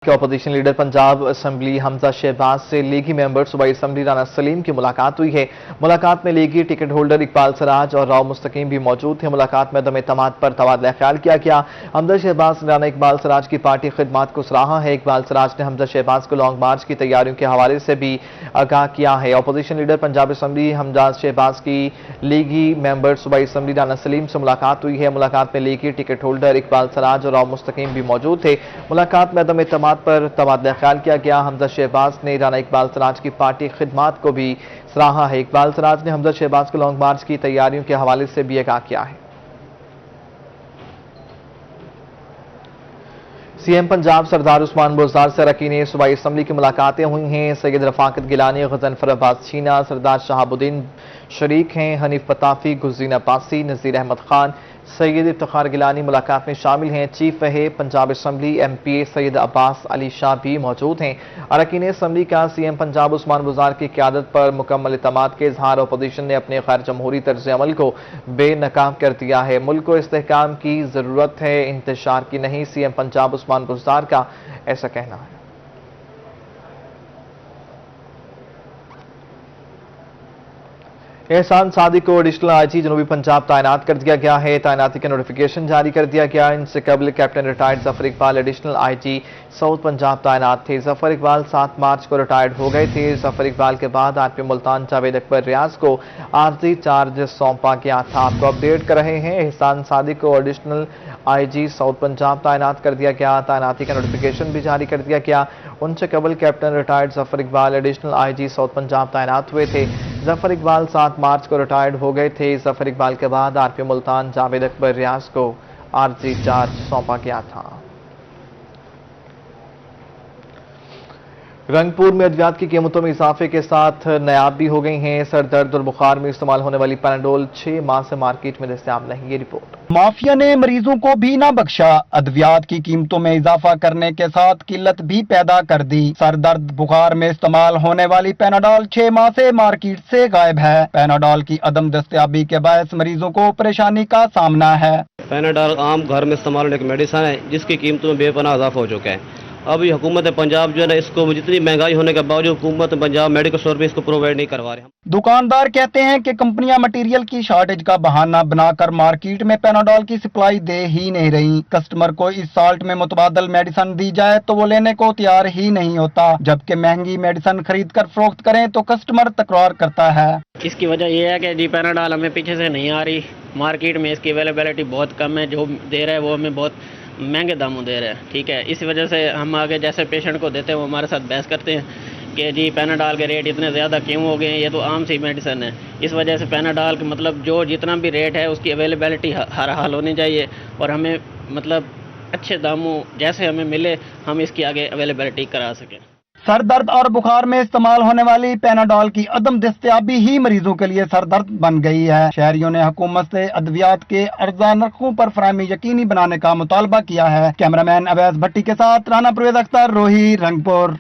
के opposition leader Punjab assembly Hamza Shahbaz से लीगी मेंबर सूबाई असेंबली राना सलीम की मुलाकात हुई है। मुलाकात में लीगी टिकट होल्डर इकबाल सराज और राव मुस्तकीम भी मौजूद थे। मुलाकात में दम एतमाद पर तबादला ख्याल किया गया। हमजा शहबाज ने राना इकबाल सराज की पार्टी खिदमात को सराहा है। इकबाल सराज ने हमजा शहबाज को लॉन्ग मार्च की तैयारियों के हवाले से भी आगाह किया है। Opposition leader Punjab assembly Hamza Shahbaz की लीगी मेंबर सूबाई असेंबली राना सलीम से मुलाकात हुई है। मुलाकात में लीगी टिकट होल्डर इकबाल सराज और राव मुस्तकीम भी मौजूद थे। मुलाकात में दम एतमाद पर तबादला ख्याल किया गया। हमजा शहबाज ने राना इकबाल सराज की पार्टी खिदमात को भी सराहा है। इकबाल सराज ने हमजा शहबाज को लॉन्ग मार्च की तैयारियों के हवाले से भी आगाह किया है। सीएम पंजाब सरदार उस्मान बुज़दार से अरकान सूबाई असेंबली की मुलाकातें हुई हैं। सैयद रफाकत गिलानी, गज़नफर अब्बास छीना, सरदार शहाबुद्दीन शरीक हैं। हनीफ पताफी, गुलजीन अब्बासी, नज़ीर अहमद खान, सैयद इफ्तिखार गिलानी मुलाकात में शामिल हैं। चीफ वहे पंजाब असेंबली एमपी सैयद अब्बास अली शाह भी मौजूद हैं। अरकान असेंबली का सीएम पंजाब उस्मान बुज़दार की क़यादत पर मुकम्मल एतमाद के इजहार अपोजिशन ने अपने गैर जमहूरी तर्ज अमल को बेनकाब कर दिया है। मुल्क को इस्तेहकाम की ज़रूरत है, इंतशार की नहीं, सीएम पंजाब उस्मान बुज़दार का ऐसा कहना है। एहसान सादिक को एडिशनल आईजी जनूबी पंजाब तैनात कर दिया गया है। तैनाती का नोटिफिकेशन जारी कर दिया गया। इनसे कबल captain retired Zafar Iqbal additional IG south Punjab तैनात थे। जफर इकबाल 7 मार्च को रिटायर्ड हो गए थे। जफर इकबाल के बाद आरपी मुल्तान जावेद अकबर रियाज को आर्जी चार्ज सौंपा गया था। आपको अपडेट कर रहे हैं। एहसान सादिक को एडिशनल आईजी साउथ पंजाब तैनात कर दिया गया। तैनाती का नोटिफिकेशन भी जारी कर दिया गया। उनसे कबल captain retired Zafar Iqbal additional IG south Punjab तैनात हुए थे। जफर इकबाल 7 मार्च को रिटायर्ड हो गए थे। जफर इकबाल के बाद आरपी मुल्तान जावेद अकबर रियाज को आर्जी चार्ज सौंपा गया था। रंगपुर में अद्वियात की कीमतों में इजाफे के साथ नायाब भी हो गई हैं। सर दर्द और बुखार में इस्तेमाल होने वाली पैनाडोल 6 माह से मार्केट में दस्तयाब नहीं। ये रिपोर्ट। माफिया ने मरीजों को भी ना बख्शा। अद्वियात की कीमतों में इजाफा करने के साथ किल्लत भी पैदा कर दी। सर दर्द बुखार में इस्तेमाल होने वाली पैनाडोल 6 माह से मार्केट से गायब है। पैनाडोल की अदम दस्तयाबी के बायस मरीजों को परेशानी का सामना है। पैनाडोल आम घर में इस्तेमाल होने की मेडिसिन है जिसकी कीमतों में बेपनाह इजाफा हो चुका है। अब ये हुकूमत पंजाब जो है ना, इसको जितनी महंगाई होने के बावजूद हुकूमत पंजाब मेडिकल स्टोर पे इसको प्रोवाइड नहीं करवा रहे। दुकानदार कहते हैं कि कंपनियां मटेरियल की शॉर्टेज का बहाना बनाकर मार्केट में पैनाडोल की सप्लाई दे ही नहीं रही। कस्टमर को इस साल्ट में मुतबादल मेडिसिन दी जाए तो वो लेने को तैयार ही नहीं होता, जबकि महंगी मेडिसिन खरीद कर फरोख्त करें तो कस्टमर तकरार करता है। इसकी वजह यह है कि जी पैनाडोल हमें पीछे से नहीं आ रही, मार्केट में इसकी अवेलेबिलिटी बहुत कम है, जो दे रहा है वो हमें बहुत महंगे दामों दे रहे हैं। ठीक है, इस वजह से हम आगे जैसे पेशेंट को देते हैं वो हमारे साथ बहस करते हैं कि जी पैनाडोल के रेट इतने ज़्यादा क्यों हो गए हैं, ये तो आम सी मेडिसिन है। इस वजह से पैनाडोल के मतलब जो जितना भी रेट है उसकी अवेलेबिलिटी हर हाल होनी चाहिए और हमें मतलब अच्छे दामों जैसे हमें मिले हम इसकी आगे अवेलेबिलिटी करा सकें। सर दर्द और बुखार में इस्तेमाल होने वाली पैनाडोल की अदम दस्तयाबी ही मरीजों के लिए सर दर्द बन गई है। शहरियों ने हुकूमत से अद्वियात के अर्जा नरखों पर फराहमी यकीनी बनाने का मुतालबा किया है। कैमरामैन अवैस भट्टी के साथ राना परवेज अख्तर, रोही, रंगपुर।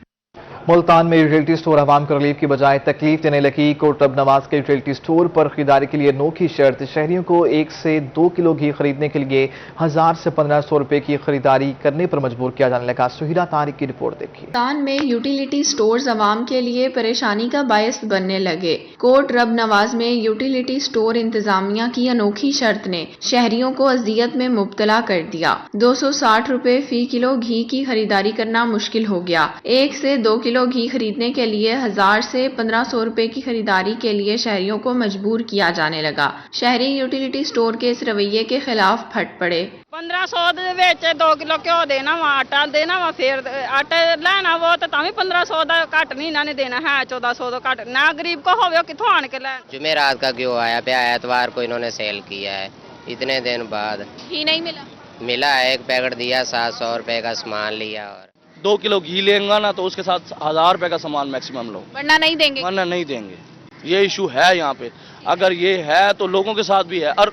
मुल्तान में यूटिलिटी स्टोर अवाम को रिलीफ की बजाय तकलीफ देने लगी। कोट रब नवाज के यूटिलिटी स्टोर पर खरीदारी के लिए अनोखी शर्त। शहरियों को 1 से 2 किलो घी खरीदने के लिए 1000 से 1500 रुपए की खरीदारी करने पर मजबूर किया जाने लगा। सुहिरा तारिक की रिपोर्ट देखिए। मुल्तान में यूटिलिटी स्टोर्स अवाम के लिए परेशानी का बायस बनने लगे। कोट रब नवाज में यूटिलिटी स्टोर इंतजामिया की अनोखी शर्त ने शहरियों को अजियत में मुब्तला कर दिया। 260 रुपए फी किलो घी की खरीदारी करना मुश्किल हो गया। 1 से 2 किलो घी खरीदने के लिए 1000 से 1500 रुपए की खरीदारी के लिए शहरियों को मजबूर किया जाने लगा। शहरी यूटिलिटी स्टोर के इस रवैये के खिलाफ फट पड़े। 1500 ਦੇ 2 किलो घ्यो देना वा, आटा देना वा, फिर आटा लेना वो तो 1500 का घट नहीं इन्होंने देना है। 1400 तो घट ना गरीब को होवे किथों आन के लैन। जुमेरात का घ्यो आया पे एतवार को इन्होंने सेल किया है, इतने दिन बाद ही नहीं मिला। मिला है, एक पैकेट दिया, 700 रुपए का सामान लिया और 2 किलो घी लेंगे ना तो उसके साथ 1000 रुपए का सामान मैक्सिमम लो, वरना नहीं देंगे। वरना नहीं देंगे। ये इशू है यहाँ पे। अगर ये है तो लोगों के साथ भी है। और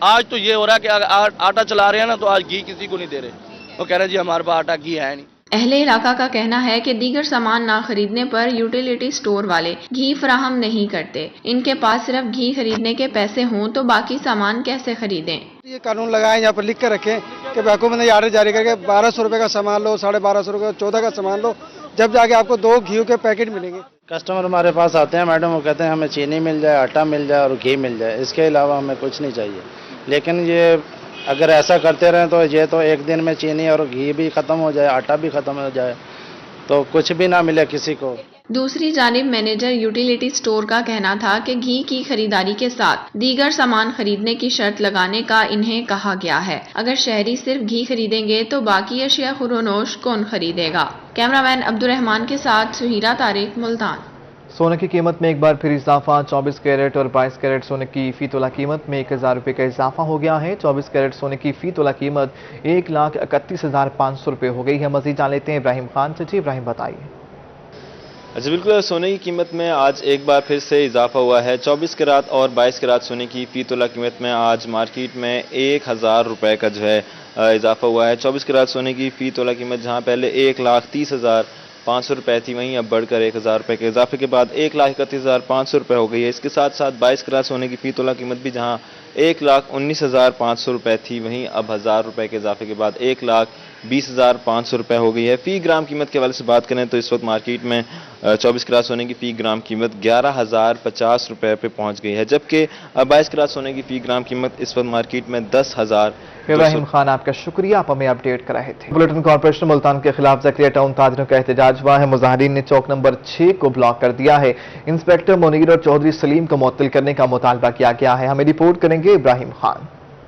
आज तो ये हो रहा है कि आटा चला रहे हैं ना तो आज घी किसी को नहीं दे रहे। वो कह रहे हैं जी हमारे पास आटा घी है नहीं। अहले इलाका का कहना है कि दीगर सामान ना खरीदने पर यूटिलिटी स्टोर वाले घी फराहम नहीं करते। इनके पास सिर्फ घी खरीदने के पैसे हों तो बाकी सामान कैसे खरीदें। ये कानून लगाए, यहाँ पर लिख कर रखें कि हुकूमत ने आर्डर जारी करके 1200 रुपये का सामान लो, 1250 रुपये, 14 का सामान लो, जब जाके आपको 2 घी के पैकेट मिलेंगे। कस्टमर हमारे पास आते हैं मैडम, वो कहते हैं हमें चीनी मिल जाए, आटा मिल जाए और घी मिल जाए, इसके अलावा हमें कुछ नहीं चाहिए। लेकिन ये अगर ऐसा करते रहें तो ये तो एक दिन में चीनी और घी भी ख़त्म हो जाए, आटा भी ख़त्म हो जाए, तो कुछ भी ना मिले किसी को। दूसरी जानिब मैनेजर यूटिलिटी स्टोर का कहना था कि घी की खरीदारी के साथ दीगर सामान खरीदने की शर्त लगाने का इन्हें कहा गया है। अगर शहरी सिर्फ घी खरीदेंगे तो बाकी अशिया खुरोनोश कौन खरीदेगा। कैमरामैन अब्दुर्रहमान के साथ सुहीरा तारिक, मुल्तान। सोने की कीमत में एक बार फिर इजाफा। 24 कैरेट और 22 कैरेट सोने की फी तोला कीमत में 1000 रुपये का इजाफा हो गया है। 24 कैरेट सोने की फी तोला कीमत 1,31,500 रुपये हो गई है। मजीद जान लेते हैं इब्राहिम खान से। जी इब्राहिम बताइए। जी बिल्कुल, सोने की कीमत में आज एक बार फिर से इजाफा हुआ है। 24 कैरेट और 22 कैरेट सोने की फी तोला कीमत में आज मार्केट में 1000 रुपये का जो है इजाफा हुआ है। 24 कैरेट सोने की फी तोला कीमत जहां पहले 1,30,500 रुपये थी, वहीं अब बढ़कर 1000 रुपये के इजाफे के बाद 1,31,500 रुपये हो गई है। इसके साथ साथ 22 कैरेट सोने की फी तोला कीमत भी जहां 1,19,500 रुपये थी, वहीं अब 1000 रुपये के इजाफे के बाद 1,20,500 रुपये हो गई है। फी ग्राम कीमत के हवाले से बात करें तो इस वक्त मार्केट में 24 कैरेट सोने की फी ग्राम कीमत 11,050 रुपये पे पहुंच गई है, जबकि 22 कैरेट सोने की फी ग्राम कीमत इस वक्त मार्केट में 10,000। इब्राहिम खान आपका शुक्रिया, आप हमें अपडेट कर रहे थे। बुलेटिन कॉर्पोरेशन मुल्तान के खिलाफ ज़करिया टाउन ताजरों का एहतजाज हुआ है। मुजाहिरीन ने चौक नंबर 6 को ब्लॉक कर दिया है। इंस्पेक्टर मुनीर और चौधरी सलीम को मुअत्तल करने का मुतालबा किया गया है। हमें रिपोर्ट करेंगे इब्राहिम खान।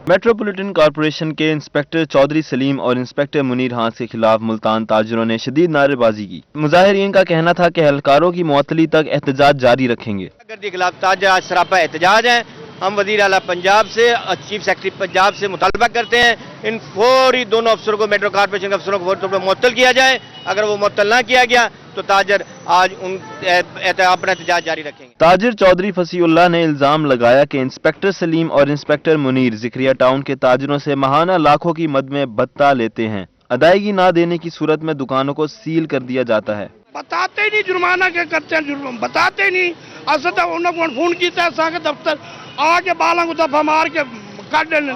मेट्रोपॉलिटन कॉर्पोरेशन के इंस्पेक्टर चौधरी सलीम और इंस्पेक्टर मुनीर हांस के खिलाफ मुल्तान ताजरों ने शदीद नारेबाजी की। मुजाहिरीन का कहना था कि एहलकारों की मुअत्तली तक एहतजाज जारी रखेंगे। गर्दी के खिलाफ ताजर आज सरापा एहतजाज है। हम वजीर आला पंजाब से चीफ सेक्रेटरी पंजाब से मुतालबा करते हैं इन फौरी दोनों अफसरों को, मेट्रो कॉर्पोरेशन के अफसरों को फौरी तौर पर मुअत्तल किया जाए। अगर वो मुअत्तल ना किया गया तो ताजर आज अपना एहतजाज जारी रखेंगे। ताजिर चौधरी फसीउल्लाह ने इल्जाम लगाया कि इंस्पेक्टर सलीम और इंस्पेक्टर मुनीर ज़करिया टाउन के ताजिरों से माहाना लाखों की मद में भत्ता लेते हैं। अदायगी ना देने की सूरत में दुकानों को सील कर दिया जाता है। बताते नहीं जुर्माना क्या करते हैं, जुर्म बताते नहीं। असद उन्होंने फोन किया साके दफ्तर आके बालों को दफा मार के काट देने,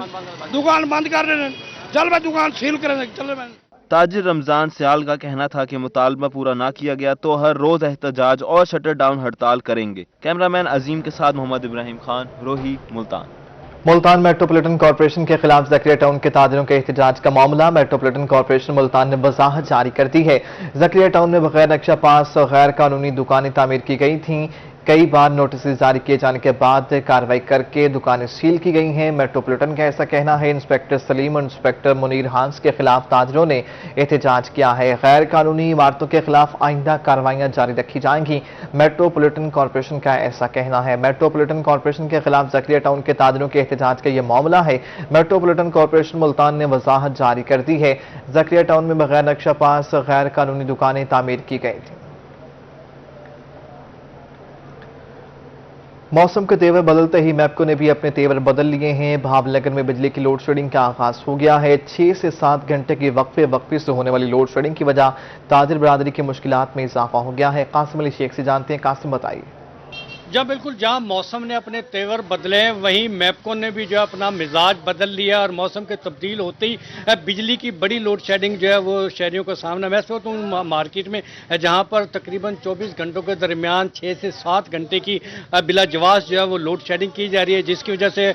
दुकान बंद कर देने, चल मैं दुकान सील करेंगे, चल मैं। ताजिर रमजान सियाल का कहना था कि मुतालबा पूरा ना किया गया तो हर रोज एहतजाज और शटर डाउन हड़ताल करेंगे। कैमरामैन अजीम के साथ मोहम्मद इब्राहिम खान, रोही, मुल्तान। मुल्तान मेट्रोपॉलिटन कॉर्पोरेशन के खिलाफ ज़करिया टाउन के ताजिरों के एहतजाज का मामला। मेट्रोपॉलिटन कॉर्पोरेशन मुल्तान ने वजाहत जारी कर दी है। ज़करिया टाउन में बगैर नक्शा पास गैर कानूनी दुकानें तामीर की गई थीं। कई बार नोटिस जारी किए जाने के बाद कार्रवाई करके दुकानें सील की गई हैं। मेट्रोपॉलिटन का ऐसा कहना है। इंस्पेक्टर सलीम और इंस्पेक्टर मुनीर हांस के खिलाफ ताजरों ने एहतजाज किया है। गैर कानूनी इमारतों के खिलाफ आइंदा कार्रवाइयां जारी रखी जाएंगी। मेट्रोपॉलिटन कॉर्पोरेशन का ऐसा कहना है। मेट्रोपॉलिटन कॉर्पोरेशन के खिलाफ ज़करिया टाउन के ताजरों के एहतजाज का यह मामला है। मेट्रोपॉलिटन कॉर्पोरेशन मुल्तान ने वजाहत जारी कर दी है। ज़करिया टाउन में बगैर नक्शा पास गैर कानूनी दुकानें तामीर की गई थी। मौसम के तेवर बदलते ही मैपको ने भी अपने तेवर बदल लिए हैं। भावनगर में बिजली की लोड शेडिंग का आगाज हो गया है। 6 से 7 घंटे की वक्फे से होने वाली लोड शेडिंग की वजह ताजिर बरादरी की मुश्किलात में इजाफा हो गया है। कासिम अली शेख से जानते हैं। कासिम बताइए। जब बिल्कुल जहां मौसम ने अपने तेवर बदले हैं वहीं मैपको ने भी जो है अपना मिजाज बदल लिया और मौसम के तब्दील होते ही बिजली की बड़ी लोड शेडिंग जो है वो शहरियों को सामने। मैं सोचता हूँ मार्केट में जहां पर तकरीबन 24 घंटों के दरमियान 6 से 7 घंटे की बिलाजवास जो है वो लोड शेडिंग की जा रही है, जिसकी वजह से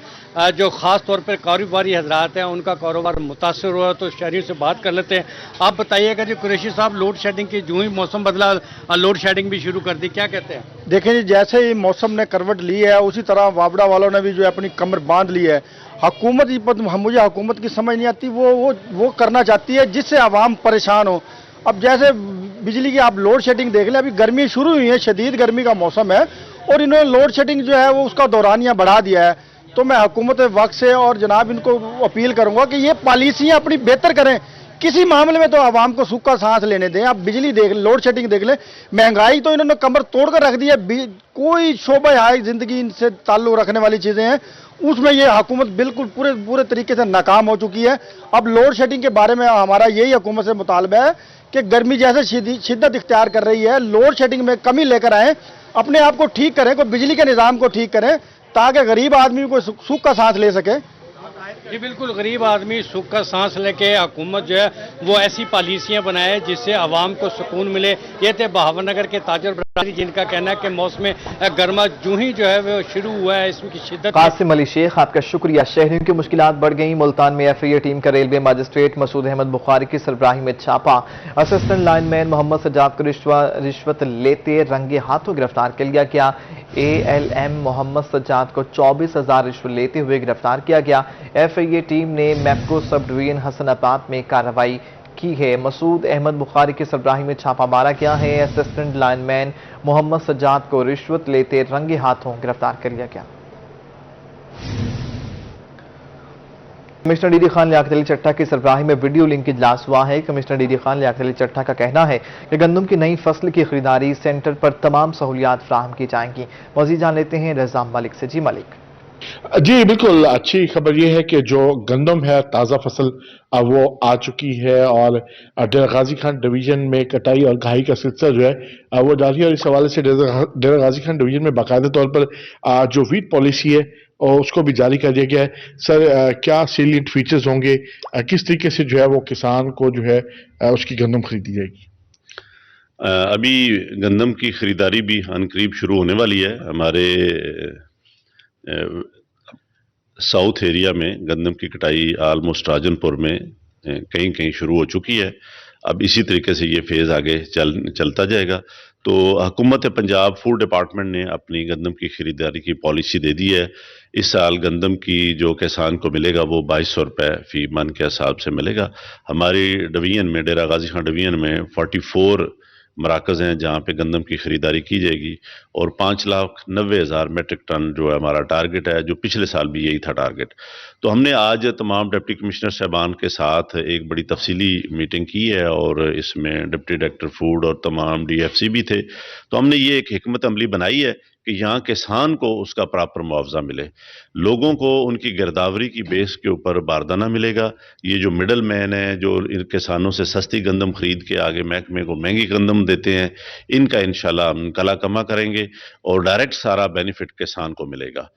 जो ख़ास तौर पर कारोबारी हजरात हैं उनका कारोबार मुतासर हुआ। तो शहरियों से बात कर लेते हैं। आप बताइएगा जी कुरैशी साहब, लोड शेडिंग की जो ही मौसम बदला लोड शेडिंग भी शुरू कर दी, क्या कहते हैं? देखें जी, जैसे ही मौसम ने करवट ली है उसी तरह वावड़ा वालों ने भी जो है अपनी कमर बांध ली है। हुकूमत, मुझे हुकूमत की समझ नहीं आती, वो करना चाहती है जिससे आवाम परेशान हो। अब जैसे बिजली की आप लोड शेडिंग देख लें, अभी गर्मी शुरू हुई है, शदीद गर्मी का मौसम है और इन्होंने लोड शेडिंग जो है वो उसका दौरानिया बढ़ा दिया है। तो मैं हुकूमत वक्त से और जनाब इनको अपील करूंगा कि ये पॉलिसियां अपनी बेहतर करें। किसी मामले में तो आवाम को सूखा सांस लेने दें। आप बिजली देख, लोड शेडिंग देख लें, महंगाई तो इन्होंने कमर तोड़कर रख दी है। कोई शोबा है जिंदगी इनसे ताल्लुक रखने वाली चीजें हैं उसमें ये हुकूमत बिल्कुल पूरे तरीके से नाकाम हो चुकी है। अब लोड शेडिंग के बारे में हमारा यही हुकूमत से मुतालबा है कि गर्मी जैसे शिद्दत इख्तियार कर रही है, लोड शेडिंग में कमी लेकर आए, अपने आप को ठीक करें, कोई बिजली के निज़ाम को ठीक करें ताकि गरीब आदमी को सुख का सांस ले सके। जी बिल्कुल, गरीब आदमी सुख का सांस लेके हुकूमत जो है वो ऐसी पॉलिसियां बनाए जिससे आवाम को सुकून मिले। ये थे बहावनगर के ताजर बरादरी, जिनका कहना है कि मौसम गर्मा जूं ही जो है वो शुरू हुआ है, इसमें की शिद्दत। कासिम अली शेख, आपका शुक्रिया। शहरियों की मुश्किलात बढ़ गई। मुल्तान में FIA टीम का रेलवे मजिस्ट्रेट मसूद अहमद बुखारी की सरबराही में छापा। असिस्टेंट लाइनमैन मोहम्मद सज्जाद को रिश्वत लेते रंगे हाथों गिरफ्तार कर लिया गया। ALM मोहम्मद सज्जाद को 24,000 रिश्वत लेते हुए गिरफ्तार किया गया। FIA टीम ने मैप्को सब डिवीजन हसनाबाद में कार्रवाई की है। मसूद अहमद बुखारी की सरबराही में छापा मारा गया है। असिस्टेंट लाइनमैन मोहम्मद सज्जाद को रिश्वत लेते रंगे हाथों गिरफ्तार कर लिया गया। कमिश्नर डीडी खान लियाकत अली चट्टा की सरबराही में वीडियो लिंक इजलास हुआ है। कमिश्नर डीडी खान लियाकत अली चट्टा का कहना है कि गंदम की नई फसल की खरीदारी सेंटर पर तमाम सहूलियात फराहम की जाएंगी। मजीद जान लेते हैं रज़ा मलिक से। जी मलिक। जी बिल्कुल, अच्छी खबर यह है कि जो गंदम है ताज़ा फसल वो आ चुकी है और डेरा गाजी खान डिवीजन में कटाई और घाई का सिलसिला जो है वो जारी है। और इस हवाले से डेरा गाजी खान डिवीजन में बाकायदा तौर पर जो वीट पॉलिसी है और उसको भी जारी कर दिया गया है। सर, क्या सेलिएंट फीचर्स होंगे, किस तरीके से जो है वो किसान को जो है उसकी गंदम खरीदी जाएगी? अभी गंदम की खरीदारी भी अनकरीब शुरू होने वाली है। हमारे साउथ एरिया में गंदम की कटाई आलमोस्ट राजनपुर में कहीं कहीं शुरू हो चुकी है। अब इसी तरीके से ये फेज़ आगे चलता जाएगा। तो हुकूमत पंजाब फूड डिपार्टमेंट ने अपनी गंदम की खरीदारी की पॉलिसी दे दी है। इस साल गंदम की जो किसान को मिलेगा वो 2200 रुपये फी मन के हिसाब से मिलेगा। हमारी डिवीजन में, डेरा गाजी खान डिवीजन में 44 मराकज़ हैं जहाँ पे गंदम की खरीदारी की जाएगी और 5,90,000 मेट्रिक टन जो है हमारा टारगेट है, जो पिछले साल भी यही था टारगेट। तो हमने आज तमाम डिप्टी कमिश्नर साहबान के साथ एक बड़ी तफसीली मीटिंग की है और इसमें डिप्टी डायरेक्टर फूड और तमाम DFC भी थे। तो हमने ये एक हिकमत अमली बनाई है कि यहाँ किसान को उसका प्रॉपर मुआवजा मिले, लोगों को उनकी गिरदावरी की बेस के ऊपर बारदाना मिलेगा। ये जो मिडल मैन है जो इन किसानों से सस्ती गंदम खरीद के आगे महकमे को महंगी गंदम देते हैं, इनका इंशाल्लाह हम कला कमा करेंगे और डायरेक्ट सारा बेनिफिट किसान को मिलेगा।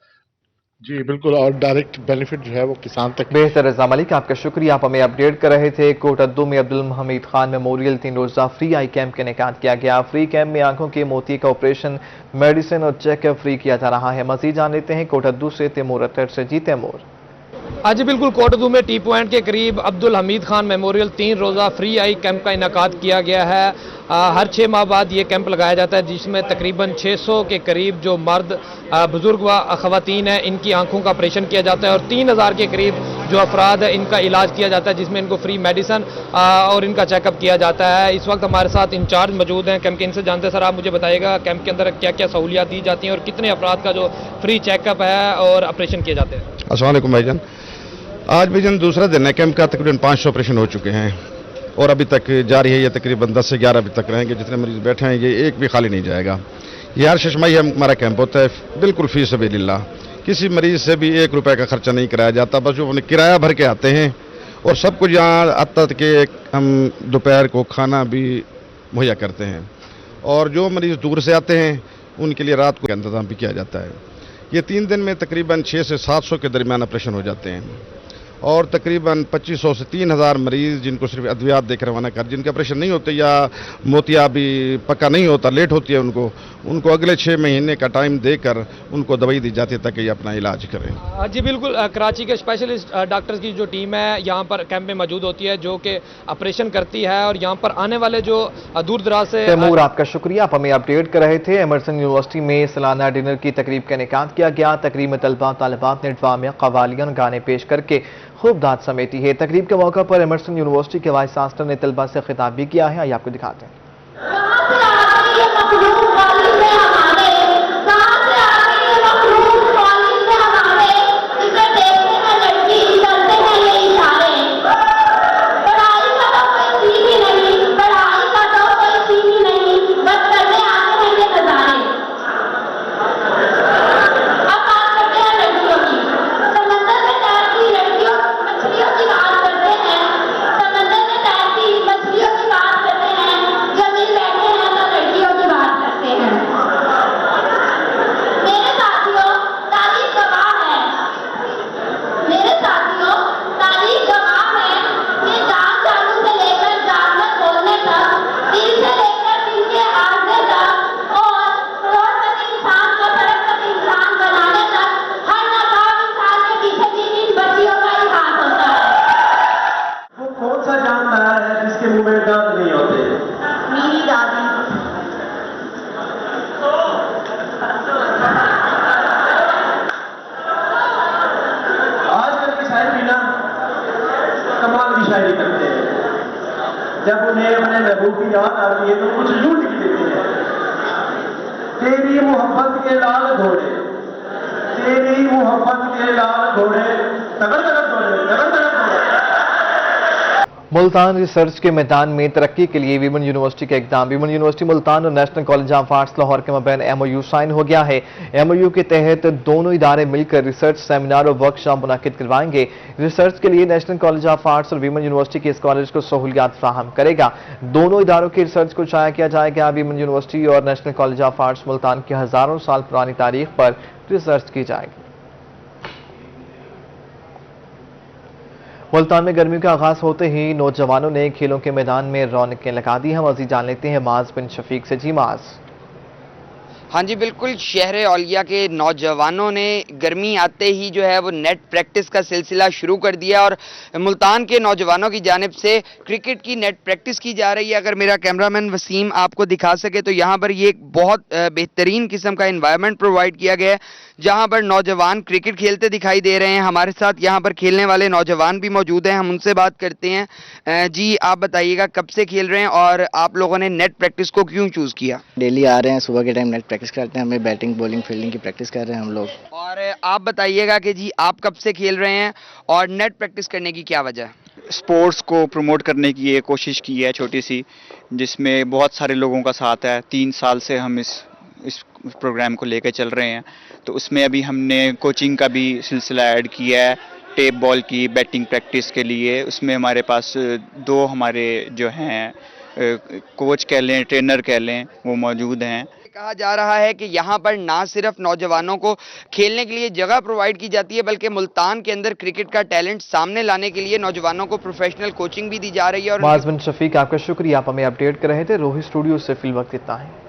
जी बिल्कुल, और डायरेक्ट बेनिफिट जो है वो किसान तक। बेहतर रज़ा मलिक, आपका शुक्रिया। आप हमें अपडेट कर रहे थे। कोटद्दू में अब्दुल हमीद खान मेमोरियल 3 रोज़ा फ्री आई कैंप का इनेकाद किया गया। फ्री कैंप में आंखों के मोती का ऑपरेशन, मेडिसिन और चेकअप फ्री किया जा रहा है। मजीद जान लेते हैं कोटद्दू से तैमूर अख्तर से। जी तैमूर। आज बिल्कुल कोटद्दू में टी पॉइंट के करीब अब्दुल हमीद खान मेमोरियल 3 रोज़ा फ्री आई कैंप का इनेकाद किया गया है। हर 6 माह बाद ये कैंप लगाया जाता है जिसमें तकरीबन 600 के करीब जो मर्द, बुजुर्ग व ख़वातीन हैं इनकी आंखों का ऑपरेशन किया जाता है और 3000 के करीब जो अफराद है इनका इलाज किया जाता है जिसमें इनको फ्री मेडिसिन और इनका चेकअप किया जाता है। इस वक्त हमारे साथ इंचार्ज मौजूद हैं कैंप के, इनसे जानते हैं। सर, आप मुझे बताइएगा कैंप के अंदर क्या क्या सहूलियात दी जाती हैं और कितने अफराद का जो फ्री चेकअप है और ऑपरेशन किए जाते हैं? अस्सलाम वालेकुम भाईजान। आज भाईजान दूसरा दिन है कैंप का, तकरीबन 500 ऑपरेशन हो चुके हैं और अभी तक जारी है। ये तकरीबन 10 से 11 अभी तक रहेंगे। जितने मरीज बैठे हैं ये एक भी खाली नहीं जाएगा। ये हर शशमाही हमारा कैंप होता है, बिल्कुल फी सबीलिल्लाह। किसी मरीज से भी 1 रुपये का खर्चा नहीं कराया जाता, बस वो अपने किराया भर के आते हैं और सब कुछ यहाँ आता के हम दोपहर को खाना भी मुहैया करते हैं। और जो मरीज दूर से आते हैं उनके लिए रात को इंतजाम भी किया जाता है। ये 3 दिन में तकरीबन 6 से 700 के दरमियान ऑपरेशन हो जाते हैं और तकरीबन 2500 से 3000 मरीज जिनको सिर्फ अद्वियात देकर रवाना कर, जिनके ऑपरेशन नहीं होते या मोतिया भी पक्का नहीं होता, लेट होती है, उनको अगले 6 महीने का टाइम देकर उनको दवाई दी जाती है ताकि ये अपना इलाज करें। जी बिल्कुल, कराची के स्पेशलिस्ट डॉक्टर्स की जो टीम है यहाँ पर कैंप में मौजूद होती है जो कि ऑपरेशन करती है और यहाँ पर आने वाले जो दूर दराज से। तैमूर, आपका शुक्रिया। आप हमें अपडेट कर रहे थे। एमरसन यूनिवर्सिटी में सालाना डिनर की तकरीब का इनेकाद किया गया। तकरीब में तलबा तालिबात ने ड्रामे, कवालियन, गाने पेश करके खूब दाद समेटी है। तकरीब के मौका पर एमरसन यूनिवर्सिटी के वाइस चांसलर ने तलबा से खिताब भी किया है। आइए आपको दिखाते हैं। मछलियों की बात करते हैं, समंदर में तैरती मछलियों की बात करते भी याद आती है तो कुछ यूं लिख देते हैं, तेरी मोहब्बत के लाल घोड़े, तेरी मोहब्बत के लाल घोड़े, तगड़ तगड़ घोड़े, तगड़ तगड़ घोड़े। मुल्तान रिसर्च के मैदान में तरक्की के लिए वीमेन यूनिवर्सिटी का इकदाम। वीमेन यूनिवर्सिटी मुल्तान और national college of arts Lahore के मबैन एमओयू साइन हो गया है। एमओयू के तहत दोनों इदारे मिलकर रिसर्च सेमिनार और वर्कशॉप मुनाकिद करवाएंगे। रिसर्च के लिए नेशनल कॉलेज ऑफ आर्ट्स और वीमेन यूनिवर्सिटी के इस कॉलेज को सहूलियात फ्राहम करेगा। दोनों इदारों की रिसर्च को शाया किया जाएगा। वीमेन यूनिवर्सिटी और national college of arts Multan की हजारों साल पुरानी तारीख पर रिसर्च की जाएगी। मुल्तान में गर्मी का आगाज होते ही नौजवानों ने खेलों के मैदान में रौनकें लगा दी। हम मज़ीद जान लेते हैं माज बिन शफीक से। जी माज। हाँ जी बिल्कुल, शहर औलिया के नौजवानों ने गर्मी आते ही जो है वो नेट प्रैक्टिस का सिलसिला शुरू कर दिया और मुल्तान के नौजवानों की जानिब से क्रिकेट की नेट प्रैक्टिस की जा रही है। अगर मेरा कैमरामैन वसीम आपको दिखा सके तो यहाँ पर ये एक बहुत बेहतरीन किस्म का एनवायरनमेंट प्रोवाइड किया गया है जहाँ पर नौजवान क्रिकेट खेलते दिखाई दे रहे हैं। हमारे साथ यहाँ पर खेलने वाले नौजवान भी मौजूद हैं, हम उनसे बात करते हैं। जी आप बताइएगा कब से खेल रहे हैं और आप लोगों ने नेट प्रैक्टिस को क्यों चूज़ किया? डेली आ रहे हैं, सुबह के टाइम नेट प्रैक्टिस करते हैं, हमें बैटिंग बॉलिंग फील्डिंग की प्रैक्टिस कर रहे हैं हम लोग। और आप बताइएगा कि जी आप कब से खेल रहे हैं और नेट प्रैक्टिस करने की क्या वजह है? स्पोर्ट्स को प्रमोट करने की ये कोशिश की है छोटी सी, जिसमें बहुत सारे लोगों का साथ है। 3 साल से हम इस प्रोग्राम को लेकर चल रहे हैं, तो उसमें अभी हमने कोचिंग का भी सिलसिला ऐड किया है, टेप बॉल की बैटिंग प्रैक्टिस के लिए। उसमें हमारे पास 2 हमारे जो हैं कोच कह लें, ट्रेनर कह लें, वो मौजूद हैं। कहा जा रहा है कि यहाँ पर ना सिर्फ नौजवानों को खेलने के लिए जगह प्रोवाइड की जाती है बल्कि मुल्तान के अंदर क्रिकेट का टैलेंट सामने लाने के लिए नौजवानों को प्रोफेशनल कोचिंग भी दी जा रही है। और माज बिन शफीक आपका शुक्रिया, आप हमें अपडेट कर रहे थे। रोही स्टूडियो से फिल वक्त इतना है।